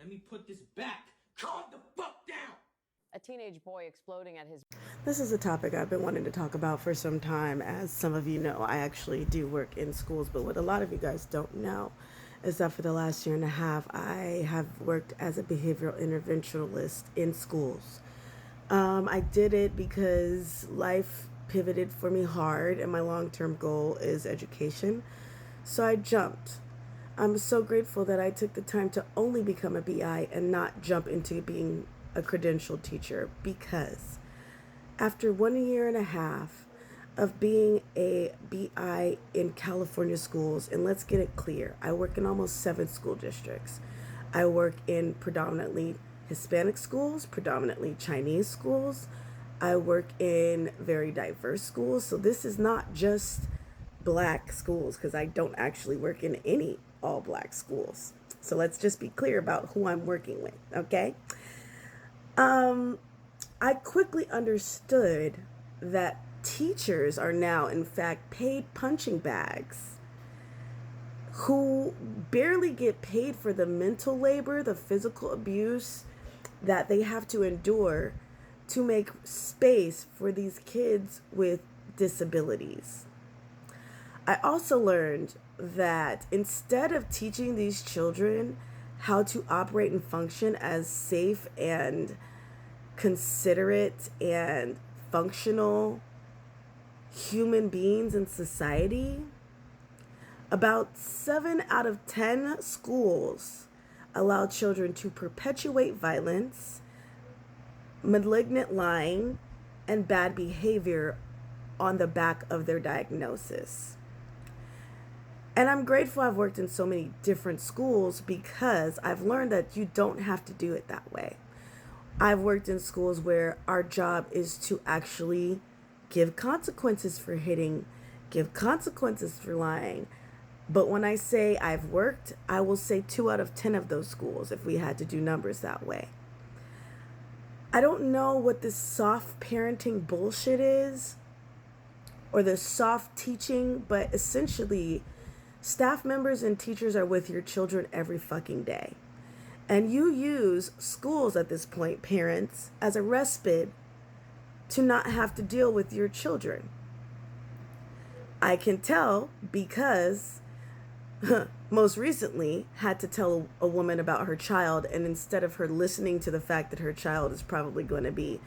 Let me put this back. Calm the fuck down. A teenage boy exploding at his... This is a topic I've been wanting to talk about for some time. As some of you know, I actually do work in schools, but what a lot of you guys don't know is that for the last year and a half, I have worked as a behavioral interventionist in schools. I did it because life pivoted for me hard, and my long-term goal is education. So I jumped. I'm so grateful that I took the time to only become a BI and not jump into being a credentialed teacher, because after 1 year and a half of being a BI in California schools, and let's get it clear, I work in almost 7 school districts. I work in predominantly Hispanic schools, predominantly Chinese schools. I work in very diverse schools. So this is not just black schools, because I don't actually work in any all black schools. So let's just be clear about who I'm working with, okay? I quickly understood that teachers are now, in fact, paid punching bags who barely get paid for the mental labor, the physical abuse that they have to endure to make space for these kids with disabilities. I also learned that instead of teaching these children how to operate and function as safe and considerate and functional human beings in society, about 7 out of 10 schools allow children to perpetuate violence, malignant lying, and bad behavior on the back of their diagnosis. And I'm grateful I've worked in so many different schools, because I've learned that you don't have to do it that way. I've worked in schools where our job is to actually give consequences for hitting, give consequences for lying. But when I say I've worked, I will say 2 out of 10 of those schools if we had to do numbers that way. I don't know what this soft parenting bullshit is, or the soft teaching, but essentially staff members and teachers are with your children every fucking day. And you use schools at this point, parents, as a respite to not have to deal with your children. I can tell because most recently had to tell a woman about her child, and instead of her listening to the fact that her child is probably going to be,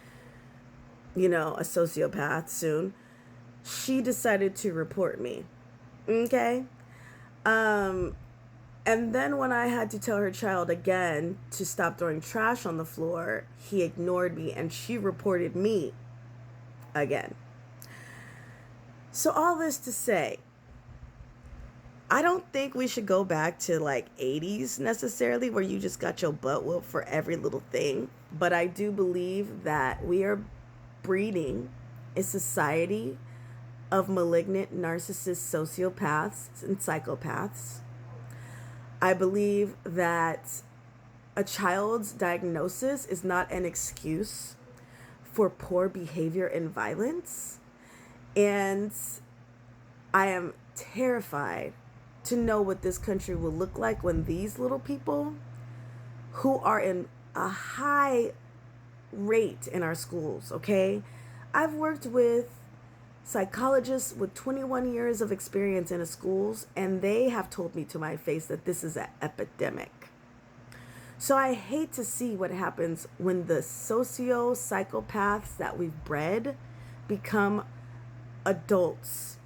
a sociopath soon, she decided to report me. Okay? And then when I had to tell her child again to stop throwing trash on the floor, he ignored me and she reported me again. So all this to say, I don't think we should go back to like 80s necessarily, where you just got your butt whooped for every little thing. But I do believe that we are breeding a society of malignant narcissists, sociopaths, and psychopaths. I believe that a child's diagnosis is not an excuse for poor behavior and violence. And I am terrified to know what this country will look like when these little people, who are in a high rate in our schools, okay? I've worked with psychologists with 21 years of experience in schools, and they have told me to my face that this is an epidemic. So I hate to see what happens when the psychopaths that we've bred become adults,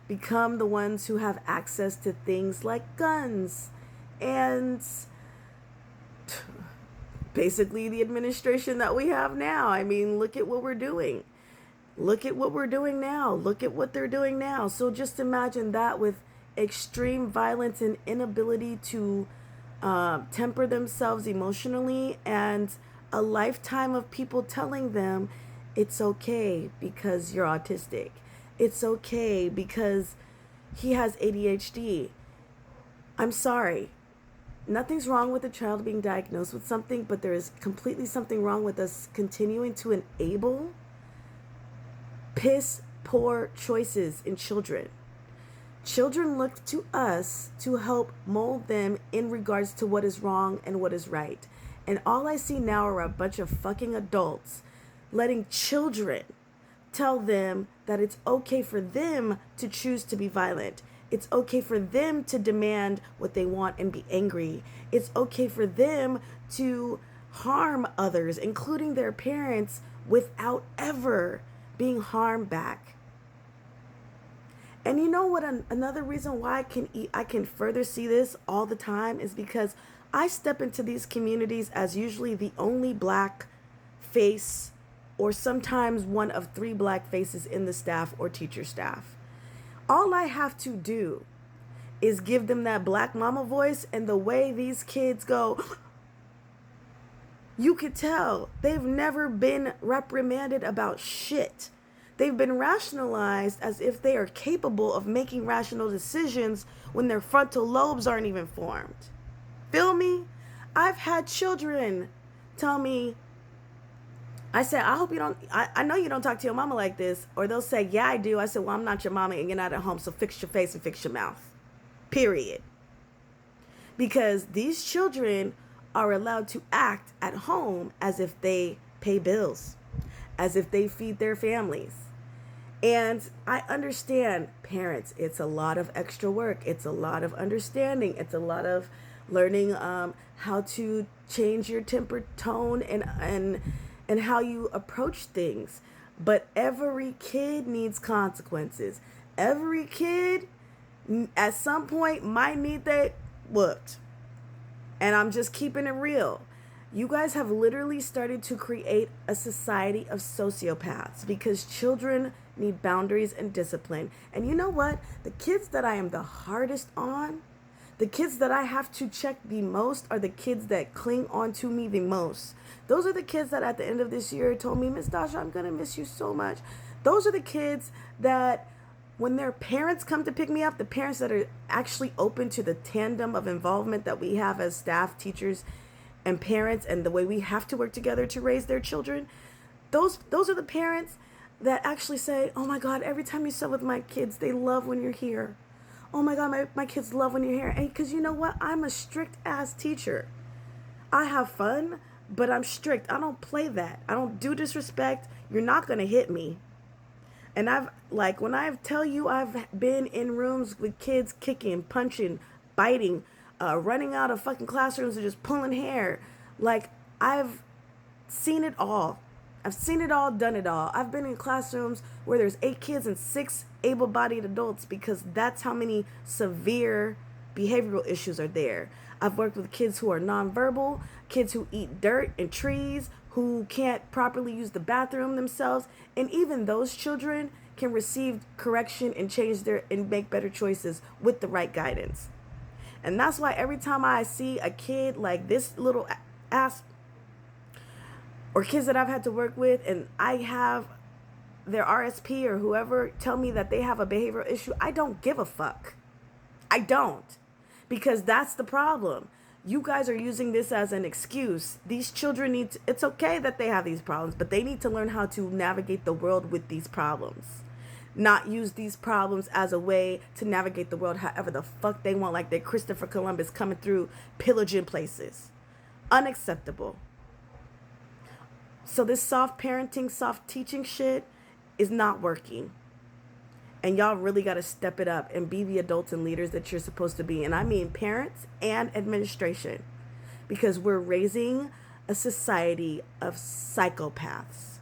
become the ones who have access to things like guns and basically the administration that we have now. I mean, look at what we're doing. Look at what we're doing now. Look at what they're doing now. So just imagine that with extreme violence and inability to temper themselves emotionally, and a lifetime of people telling them it's okay because you're autistic. It's okay because he has ADHD. I'm sorry. Nothing's wrong with a child being diagnosed with something, but there is completely something wrong with us continuing to enable piss poor choices in children. Children look to us to help mold them in regards to what is wrong and what is right. And all I see now are a bunch of fucking adults letting children tell them that it's okay for them to choose to be violent. It's okay for them to demand what they want and be angry. It's okay for them to harm others, including their parents, without ever being harmed back. And you know what? Another reason why I can further see this all the time is because I step into these communities as usually the only black face, or sometimes one of 3 black faces in the staff or teacher staff. All I have to do is give them that black mama voice, and the way these kids go, you could tell they've never been reprimanded about shit. They've been rationalized as if they are capable of making rational decisions when their frontal lobes aren't even formed. Feel me? I've had children tell me, I said, I hope you don't, I know you don't talk to your mama like this. Or they'll say, yeah, I do. I said, well, I'm not your mama and you're not at home, so fix your face and fix your mouth. Period. Because these children are allowed to act at home as if they pay bills, as if they feed their families. And I understand, parents, it's a lot of extra work. It's a lot of understanding. It's a lot of learning how to change your temper tone and how you approach things. But every kid needs consequences. Every kid at some point might need that whooped. And I'm just keeping it real. You guys have literally started to create a society of sociopaths because children need boundaries and discipline. And you know what? The kids that I am the hardest on, the kids that I have to check the most, are the kids that cling on to me the most. Those are the kids that at the end of this year told me, Miss Dasha, I'm going to miss you so much. Those are the kids that when their parents come to pick me up, the parents that are actually open to the tandem of involvement that we have as staff, teachers, and parents, and the way we have to work together to raise their children, those are the parents that actually say, oh my God, every time you sit with my kids, they love when you're here. Oh my God, my kids love when you're here. And because you know what? I'm a strict ass teacher. I have fun, but I'm strict. I don't play that. I don't do disrespect. You're not going to hit me. And when I tell you I've been in rooms with kids kicking, punching, biting, running out of fucking classrooms and just pulling hair. Like, I've seen it all. I've seen it all, done it all. I've been in classrooms where there's 8 kids and 6 able-bodied adults because that's how many severe behavioral issues are there. I've worked with kids who are nonverbal, kids who eat dirt and trees, who can't properly use the bathroom themselves. And even those children can receive correction and and make better choices with the right guidance. And that's why every time I see a kid like this little ass, or kids that I've had to work with, and I have their RSP or whoever tell me that they have a behavioral issue, I don't give a fuck. I don't. Because that's the problem. You guys are using this as an excuse. These children it's okay that they have these problems, but they need to learn how to navigate the world with these problems. Not use these problems as a way to navigate the world however the fuck they want, like they're Christopher Columbus coming through pillaging places. Unacceptable. So this soft parenting, soft teaching shit is not working. And y'all really got to step it up and be the adults and leaders that you're supposed to be. And I mean parents and administration. Because we're raising a society of psychopaths.